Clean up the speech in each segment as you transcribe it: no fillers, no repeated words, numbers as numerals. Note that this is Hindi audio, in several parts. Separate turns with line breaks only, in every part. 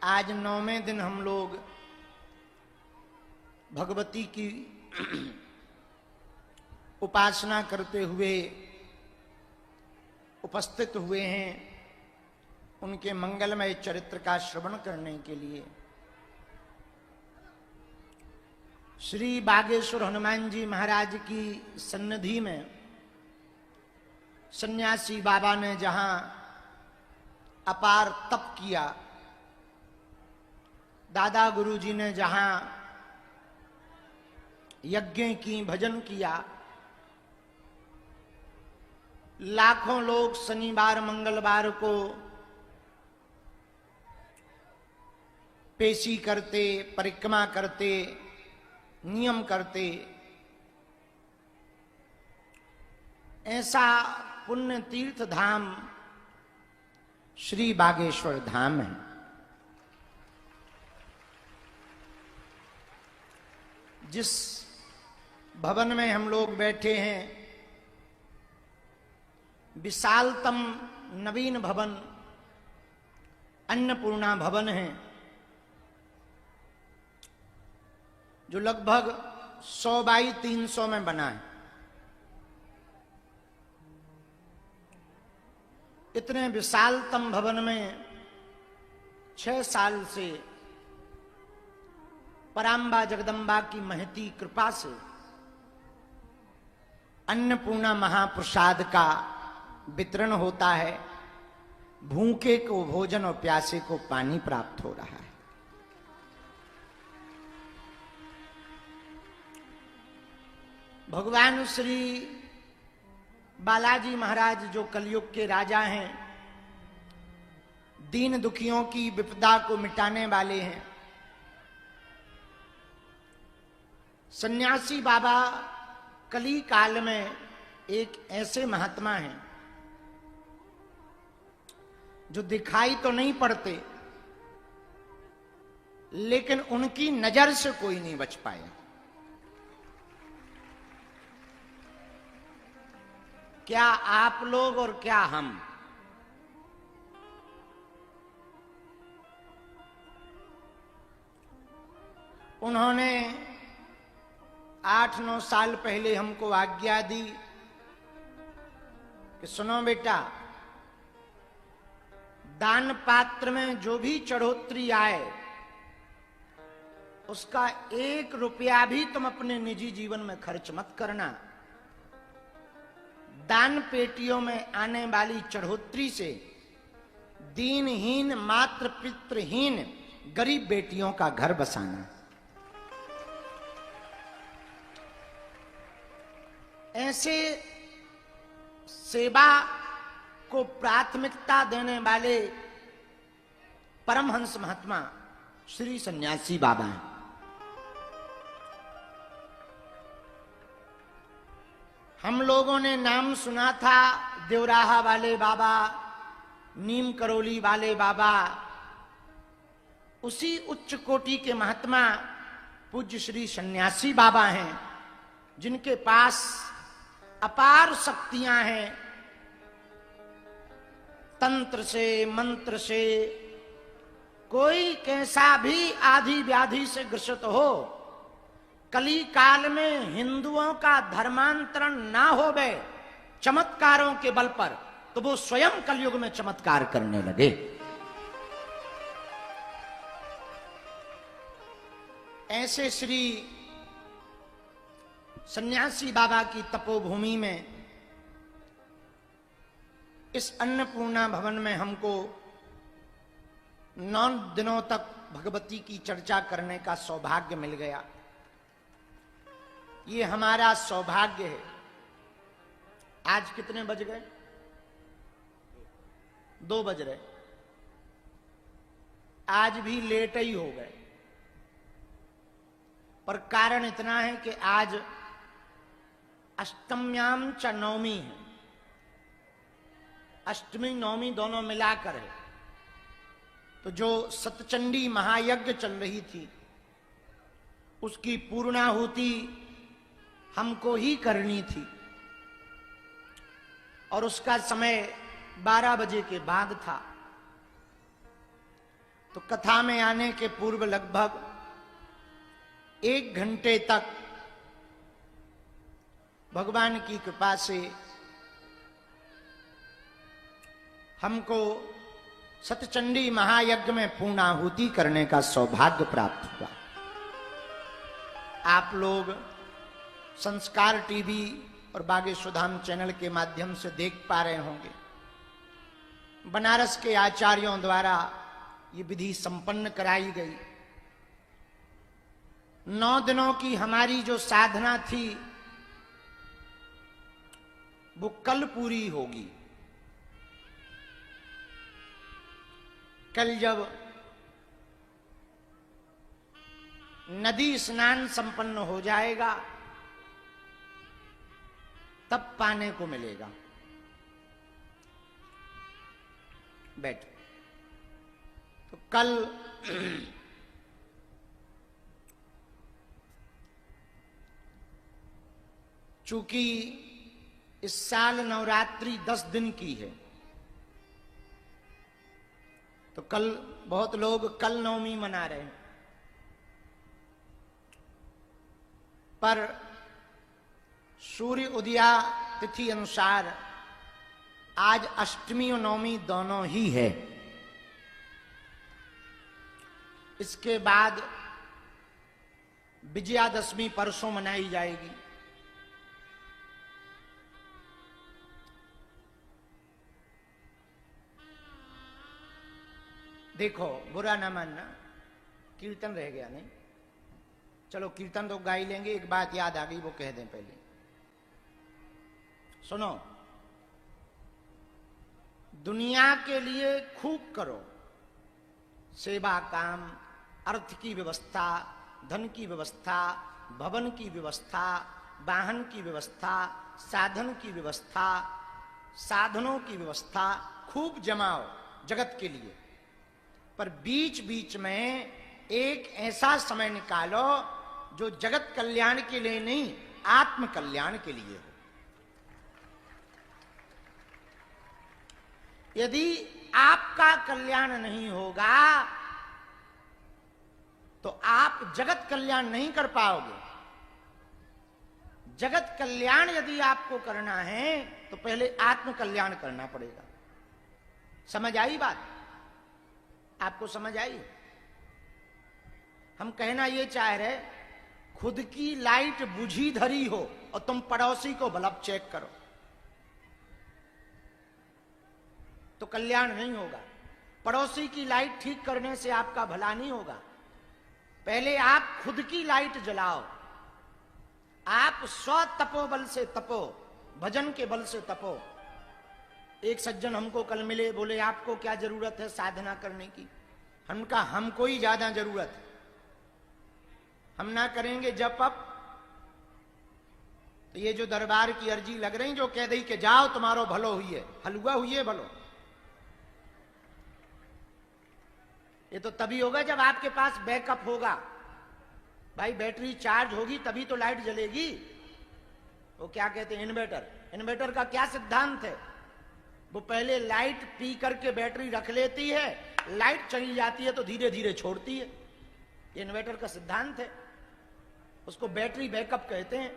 आज 9वें दिन हम लोग भगवती की उपासना करते हुए उपस्थित हुए हैं उनके मंगलमय चरित्र का श्रवण करने के लिए। श्री बागेश्वर हनुमान जी महाराज की सन्निधि में सन्यासी बाबा ने जहां अपार तप किया, दादा गुरु जी ने जहां यज्ञ की, भजन किया, लाखों लोग शनिवार मंगलवार को पेशी करते, परिक्रमा करते, नियम करते, ऐसा पुण्य तीर्थ धाम श्री बागेश्वर धाम है। जिस भवन में हम लोग बैठे हैं, विशालतम नवीन भवन अन्नपूर्णा भवन है, जो लगभग 100 बाई 300 में बना है। इतने विशालतम भवन में 6 साल से पराम्बा जगदम्बा की महती कृपा से अन्नपूर्णा महाप्रसाद का वितरण होता है। भूखे को भोजन और प्यासे को पानी प्राप्त हो रहा है। भगवान श्री बालाजी महाराज जो कलयुग के राजा हैं, दीन दुखियों की विपदा को मिटाने वाले हैं, सन्यासी बाबा कली काल में एक ऐसे महात्मा हैं जो दिखाई तो नहीं पड़ते, लेकिन उनकी नजर से कोई नहीं बच पाया। क्या आप लोग और क्या हम? उन्होंने 8-9 साल पहले हमको आज्ञा दी कि सुनो बेटा, दान पात्र में जो भी चढ़ोतरी आए उसका 1 रुपया भी तुम अपने निजी जीवन में खर्च मत करना। दान पेटियों में आने वाली चढ़ोतरी से दीनहीन, मात्र पितृहीन गरीब बेटियों का घर बसाना। ऐसे सेवा को प्राथमिकता देने वाले परमहंस महात्मा श्री सन्यासी बाबा हैं। हम लोगों ने नाम सुना था देवराहा वाले बाबा, नीम करोली वाले बाबा। उसी उच्च कोटि के महात्मा पूज्य श्री सन्यासी बाबा हैं, जिनके पास अपार शक्तियां हैं। तंत्र से, मंत्र से कोई कैसा भी आधि व्याधि से ग्रसित हो, कली काल में हिंदुओं का धर्मांतरण ना होवे चमत्कारों के बल पर, तो वो स्वयं कलयुग में चमत्कार करने लगे। ऐसे श्री सन्यासी बाबा की तपोभूमि में, इस अन्नपूर्णा भवन में हमको 9 दिनों तक भगवती की चर्चा करने का सौभाग्य मिल गया। ये हमारा सौभाग्य है। आज कितने बज गए? 2 बज रहे। आज भी लेट ही हो गए, पर कारण इतना है कि आज अष्टम्याम च नवमी है। अष्टमी नवमी दोनों मिलाकर है। तो जो सतचंडी महायज्ञ चल रही थी, उसकी पूर्णाहुति हमको ही करनी थी, और उसका समय 12 बजे के बाद था। तो कथा में आने के पूर्व लगभग 1 घंटे तक भगवान की कृपा से हमको सतचंडी महायज्ञ में पूर्णाहुति करने का सौभाग्य प्राप्त हुआ। आप लोग संस्कार टीवी और बागेश्वरधाम चैनल के माध्यम से देख पा रहे होंगे, बनारस के आचार्यों द्वारा ये विधि संपन्न कराई गई। 9 दिनों की हमारी जो साधना थी वो कल पूरी होगी। कल जब नदी स्नान संपन्न हो जाएगा तब पाने को मिलेगा। बैठ। तो कल चूंकि इस साल नवरात्रि 10 दिन की है, तो कल बहुत लोग कल नवमी मना रहे हैं, पर सूर्य उदया तिथि अनुसार आज अष्टमी और नवमी दोनों ही है। इसके बाद विजयादशमी परसों मनाई जाएगी। देखो, बुरा ना मानना, कीर्तन रह गया नहीं। चलो कीर्तन तो गा ही लेंगे। एक बात याद आ गई, वो कह दें पहले। सुनो, दुनिया के लिए खूब करो, सेवा काम, अर्थ की व्यवस्था, धन की व्यवस्था, भवन की व्यवस्था, वाहन की व्यवस्था, साधन की व्यवस्था, साधनों की व्यवस्था खूब जमाओ जगत के लिए। पर बीच बीच में एक ऐसा समय निकालो जो जगत कल्याण के लिए नहीं, आत्म कल्याण के लिए हो। यदि आपका कल्याण नहीं होगा तो आप जगत कल्याण नहीं कर पाओगे। जगत कल्याण यदि आपको करना है तो पहले आत्म कल्याण करना पड़ेगा। समझ आई बात? आपको समझ आई? हम कहना ये चाह रहे, खुद की लाइट बुझी धरी हो और तुम पड़ोसी को बल्ब चेक करो तो कल्याण नहीं होगा। पड़ोसी की लाइट ठीक करने से आपका भला नहीं होगा। पहले आप खुद की लाइट जलाओ। आप स्व तपोबल से तपो, भजन के बल से तपो। एक सज्जन हमको कल मिले, बोले आपको क्या जरूरत है साधना करने की? हम कहा हमको ही ज्यादा जरूरत है, हम ना करेंगे जप अप तो ये जो दरबार की अर्जी लग रही जो कह दी कि जाओ तुम्हारो भलो हुई है, हलवा हुई है भलो। ये तो तभी होगा जब आपके पास बैकअप होगा। भाई बैटरी चार्ज होगी तभी तो लाइट जलेगी। वो क्या कहते हैं, इन्वर्टर। इन्वर्टर का क्या सिद्धांत है? वो पहले लाइट पी करके बैटरी रख लेती है, लाइट चली जाती है तो धीरे धीरे छोड़ती है। ये इन्वर्टर का सिद्धांत है, उसको बैटरी बैकअप कहते हैं।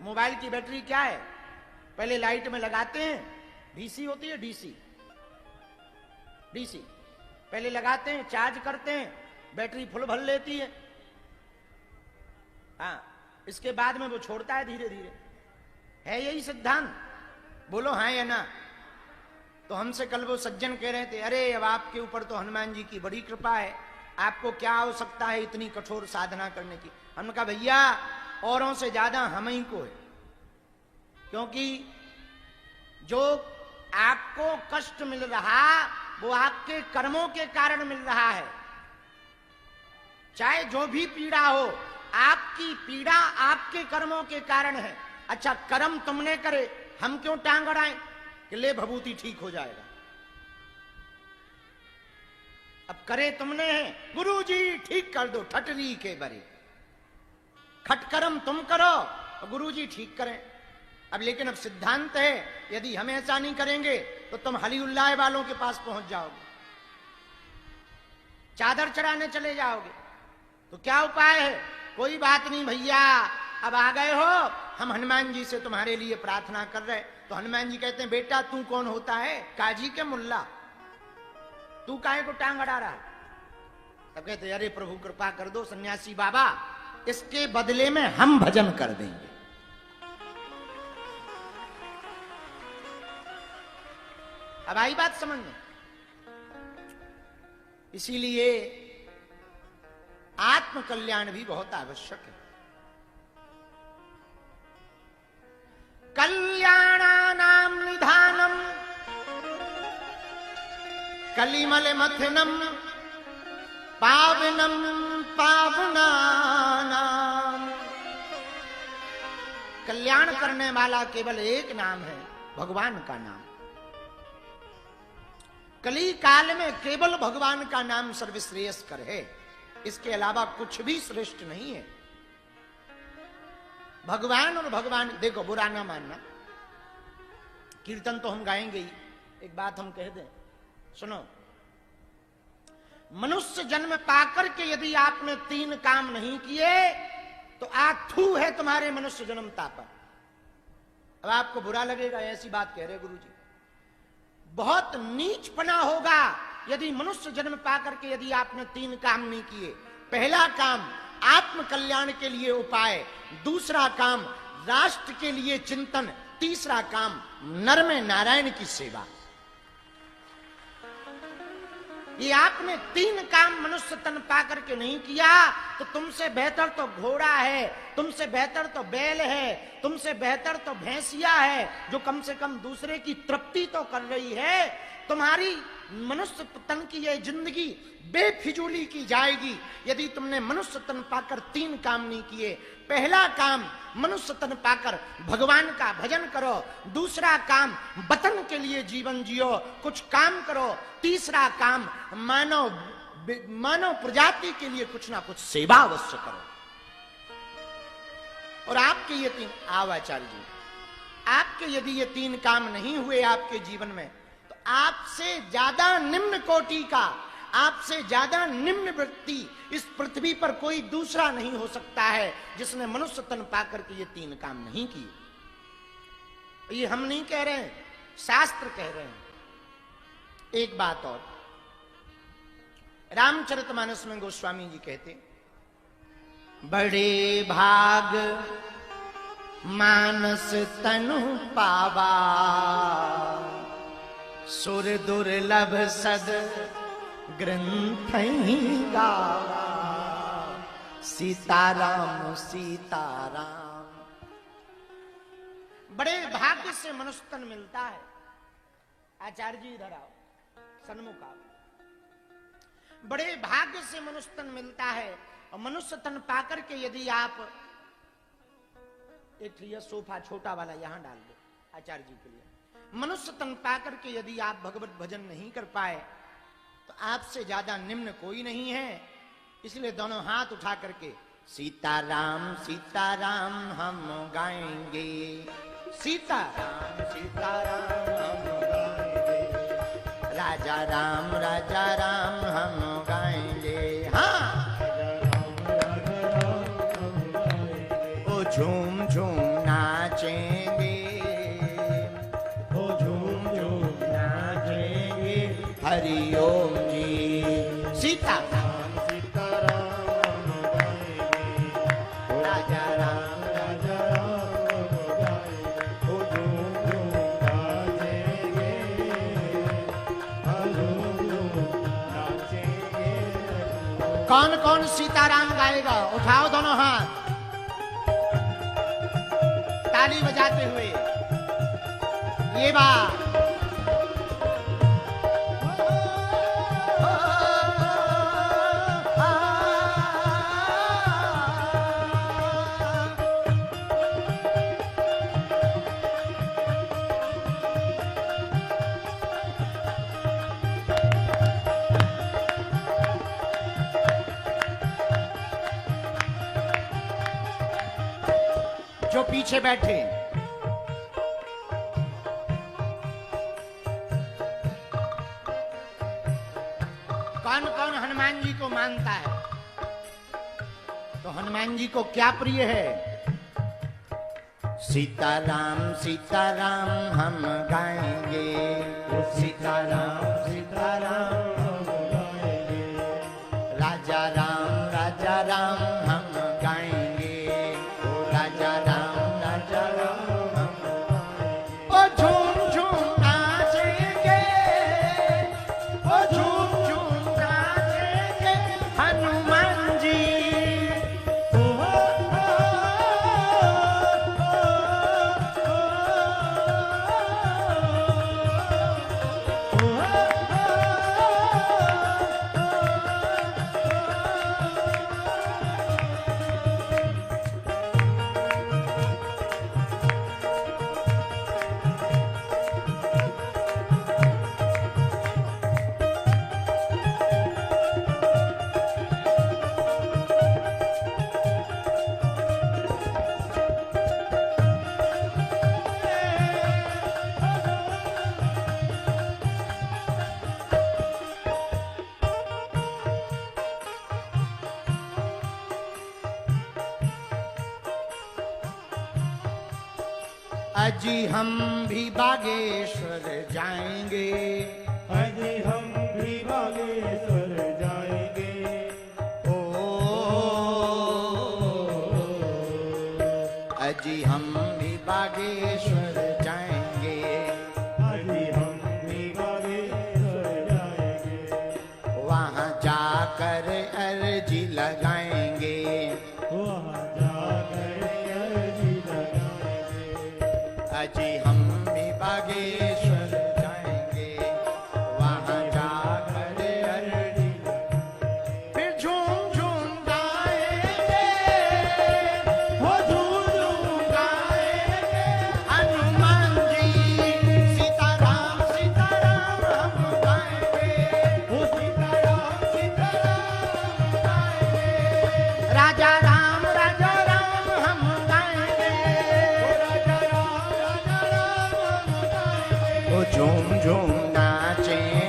मोबाइल की बैटरी क्या है? पहले लाइट में लगाते हैं, डीसी होती है, डीसी पहले लगाते हैं, चार्ज करते हैं, बैटरी फुल भर लेती है। हाँ, इसके बाद में वो छोड़ता है धीरे धीरे। है यही सिद्धांत? बोलो हाँ या ना। तो हमसे कल वो सज्जन कह रहे थे, अरे अब आपके ऊपर तो हनुमान जी की बड़ी कृपा है, आपको क्या आवश्यकता है इतनी कठोर साधना करने की? हमने कहा भैया औरों से ज्यादा हम ही को है, क्योंकि जो आपको कष्ट मिल रहा वो आपके कर्मों के कारण मिल रहा है। चाहे जो भी पीड़ा हो, आपकी पीड़ा आपके कर्मों के कारण है। अच्छा, कर्म तुमने करे, हम क्यों टांग अड़ाएं कि ले भभूति ठीक हो जाएगा? अब करे तुमने है, गुरुजी ठीक कर दो, ठटरी के बरे। खटकर्म तुम करो और गुरुजी ठीक करें। अब लेकिन अब सिद्धांत है, यदि हम ऐसा नहीं करेंगे तो तुम हली उल्लाह वालों के पास पहुंच जाओगे। चादर चढ़ाने चले जाओगे तो क्या उपाय है? कोई बात नहीं भैया, अब आ गए हो, हम हनुमान जी से तुम्हारे लिए प्रार्थना कर रहे। तो हनुमान जी कहते हैं बेटा तू कौन होता है? काजी के मुल्ला, तू काहे को टांग अड़ा रहा है? तब कहते अरे प्रभु कृपा कर दो सन्यासी बाबा, इसके बदले में हम भजन कर देंगे। अब आई बात समझ में? इसीलिए आत्म कल्याण भी बहुत आवश्यक है। कल्याणानां निधानम कलिमल मथनम पावनम पावनानाम। कल्याण करने वाला केवल एक नाम है, भगवान का नाम। कली काल में केवल भगवान का नाम सर्वश्रेयस्कर है, इसके अलावा कुछ भी श्रेष्ठ नहीं है। भगवान और भगवान, देखो बुरा ना मानना, कीर्तन तो हम गाएंगे ही, एक बात हम कह दें, सुनो। मनुष्य जन्म पाकर के यदि आपने 3 काम नहीं किए तो आथू है तुम्हारे मनुष्य जन्मता पर। अब आपको बुरा लगेगा, ऐसी बात कह रहे गुरु जी, बहुत नीचपना होगा यदि मनुष्य जन्म पाकर के यदि आपने 3 काम नहीं किए। पहला काम आत्म कल्याण के लिए उपाय, दूसरा काम राष्ट्र के लिए चिंतन, तीसरा काम नर में नारायण की सेवा। ये आपने 3 काम मनुष्य तन पाकर के नहीं किया तो तुमसे बेहतर तो घोड़ा है, तुमसे बेहतर तो बैल है, तुमसे बेहतर तो भैंसिया है जो कम से कम दूसरे की तृप्ति तो कर रही है। तुम्हारी मनुष्य तन की यह जिंदगी बेफिजूली की जाएगी यदि तुमने मनुष्य तन पाकर 3 काम नहीं किए। पहला काम मनुष्य तन पाकर भगवान का भजन करो, दूसरा काम वतन के लिए जीवन जियो, कुछ काम करो, तीसरा काम मानव प्रजाति के लिए कुछ ना कुछ सेवा अवश्य करो। और आपके ये 3 आचार्य जी, आपके यदि ये 3 काम नहीं हुए आपके जीवन में तो आपसे ज्यादा निम्न कोटि का, आपसे ज्यादा निम्न व्यक्ति इस पृथ्वी पर कोई दूसरा नहीं हो सकता है जिसने मनुष्य तन पाकर के ये 3 काम नहीं किए। ये हम नहीं कह रहे हैं, शास्त्र कह रहे हैं। एक बात और, रामचरितमानस में गोस्वामी जी कहते, बड़े भाग मानस तनु पावा, सुर दुर्लभ सद ग्रंथ गावा, सीताराम सीताराम। बड़े भाग्य से मनुष्य तन मिलता है। आचार्य जी इधर आओ, सन्मुख आओ। बड़े भाग्य से मनुष्य तन मिलता है और मनुष्य तन पाकर के यदि आप एक सोफा छोटा वाला यहां डाल दो आचार्य जी के लिए, मनुष्य तन पाकर के यदि आप भगवत भजन नहीं कर पाए तो आपसे ज्यादा निम्न कोई नहीं है। इसलिए दोनों हाथ उठा करके सीताराम सीताराम हम गाएंगे, सीताराम सीताराम हम गाएंगे, राजा राम हम गाएंगे। हाँ, ओ झूम झूम नाचेंगे, ओ झूम झूम नाचेंगे, हरि ओम जी। सीताराम सीताराम हम गाएंगे, राजा राम हम गाएंगे, ओ झूम झूम नाचेंगे, झूम झूम नाचेंगे। कौन कौन सीताराम गाएगा? उठाओ दोनों हाथ, ताली बजाते हुए। ये बात जो पीछे बैठे, कौन कौन हनुमान जी तो हनुमान जी को क्या प्रिय है? सीताराम सीताराम हम गाएंगे, सीताराम सीताराम हम गाएंगे, राजा राम हम गाएंगे, राजा राम हम गाएंगे। ओ झूम झूम नाचेंगे, ओ झूम झूम नाचेंगे हनुमान जी। अजी हम भी बागेश्वर जाएंगे,
अजी हम भी बागेश्वर जाएंगे।
ओ अजी हम भी बागेश्वर जाएंगे,
अजी हम भी बागेश्वर जाएंगे।
वहाँ जाकर अर्जी लगाएंगे,
वहाँ जाकर अर्जी लगाएंगे।
अजी हम भी बागेश्वर जाएंगे, वहाँ जाकर अर्जी फिर झूम झूम गाएंगे,
हो झूम झूम
गाएंगे हनुमान जी। सीताराम सीताराम हम गाएंगे,
हो सीताराम
सीताराम गाएंगे, राजा राम हम गाएंगे,
राजा राम
ओ झूम झूम नाचें